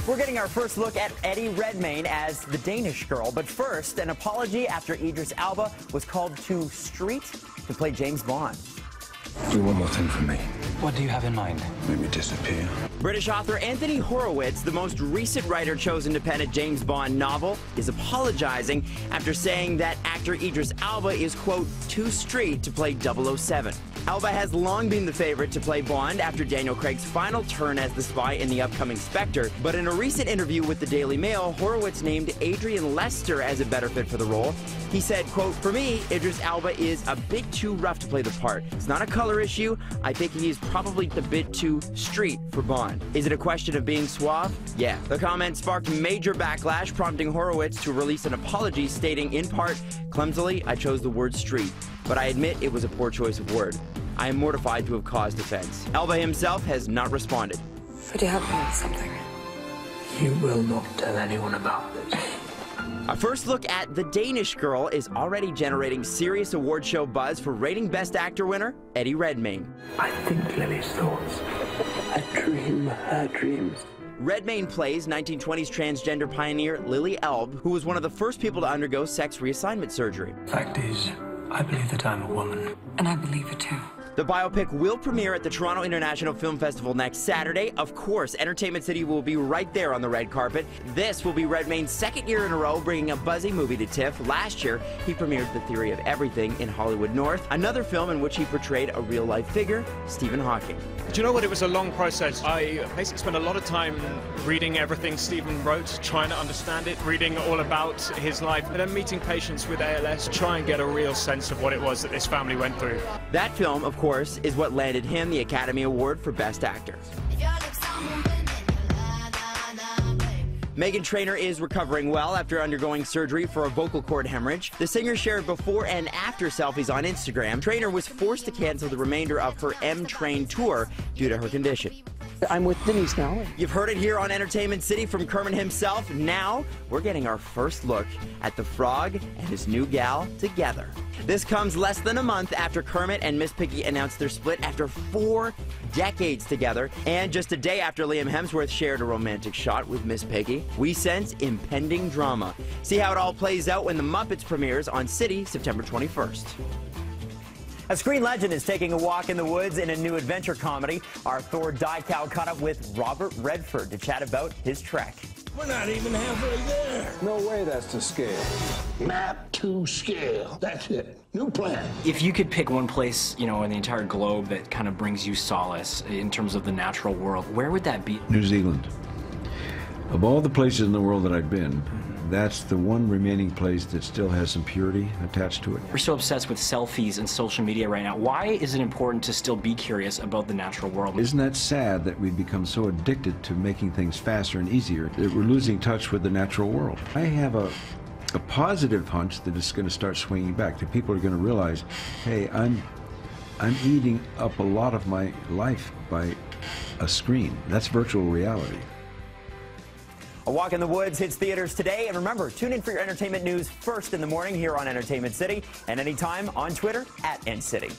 We're getting our first look at Eddie Redmayne as the Danish Girl. But first, an apology after Idris Elba was called to street to play James Bond. Do one more thing for me. What do you have in mind? Make me disappear. British author Anthony Horowitz, the most recent writer chosen to pen a James Bond novel, is apologizing after saying that actor Idris Elba is, quote, too street to play 007. Elba has long been the favorite to play Bond after Daniel Craig's final turn as the spy in the upcoming Spectre. But in a recent interview with the Daily Mail, Horowitz named Adrian Lester as a better fit for the role. He said, quote, for me, Idris Elba is a bit too rough to play the part. It's not a color issue. I think he is probably a bit too street for Bond. Is it a question of being suave? Yeah. The comment sparked major backlash, prompting Horowitz to release an apology stating, in part, clumsily, I chose the word street, but I admit it was a poor choice of word. I am mortified to have caused offense. Elba himself has not responded. Would you help me with something? You will not tell anyone about this. A first look at The Danish Girl is already generating serious award show buzz for reigning Best Actor winner Eddie Redmayne. I think Lily's thoughts. I dream her dreams. Redmayne plays 1920s transgender pioneer Lily Elbe, who was one of the first people to undergo sex reassignment surgery. Fact is, I believe that I'm a woman. And I believe it too. The biopic will premiere at the Toronto International Film Festival next Saturday. Of course, Entertainment City will be right there on the red carpet. This will be Redmayne's second year in a row bringing a buzzy movie to TIFF. Last year, he premiered The Theory of Everything in Hollywood North, another film in which he portrayed a real-life figure, Stephen Hawking. Do you know what? It was a long process. I basically spent a lot of time reading everything Stephen wrote, trying to understand it, reading all about his life, and then meeting patients with ALS, try and get a real sense of what it was that this family went through. That film, of course, is what landed him the Academy Award for Best Actor. Meghan Trainor is recovering well after undergoing surgery for a vocal cord hemorrhage. The singer shared before and after selfies on Instagram. Trainor was forced to cancel the remainder of her M-Train tour due to her condition. I'm with Denise now. You've heard it here on Entertainment City from Kermit himself. Now, we're getting our first look at the Frog and his new gal together. This comes less than a month after Kermit and Miss Piggy announced their split after 4 decades together, and just a day after Liam Hemsworth shared a romantic shot with Miss Piggy. We sense impending drama. See how it all plays out when The Muppets premieres on City September 21st. A screen legend is taking a walk in the woods in a new adventure comedy. Our Thor die-cow caught up with Robert Redford to chat about his trek. We're not even halfway there. No way that's to scale. Map to scale. That's it. New plan. If you could pick one place, you know, in the entire globe that kind of brings you solace in terms of the natural world, where would that be? New Zealand. Of all the places in the world that I've been, that's the one remaining place that still has some purity attached to it. We're so obsessed with selfies and social media right now. Why is it important to still be curious about the natural world? Isn't that sad that we've become so addicted to making things faster and easier that we're losing touch with the natural world? I have a positive hunch that it's going to start swinging back. That people are going to realize, hey, I'm eating up a lot of my life by a screen. That's virtual reality. A Walk in the Woods hits theaters today. And remember, tune in for your entertainment news first in the morning here on Entertainment City and anytime on Twitter @NCity.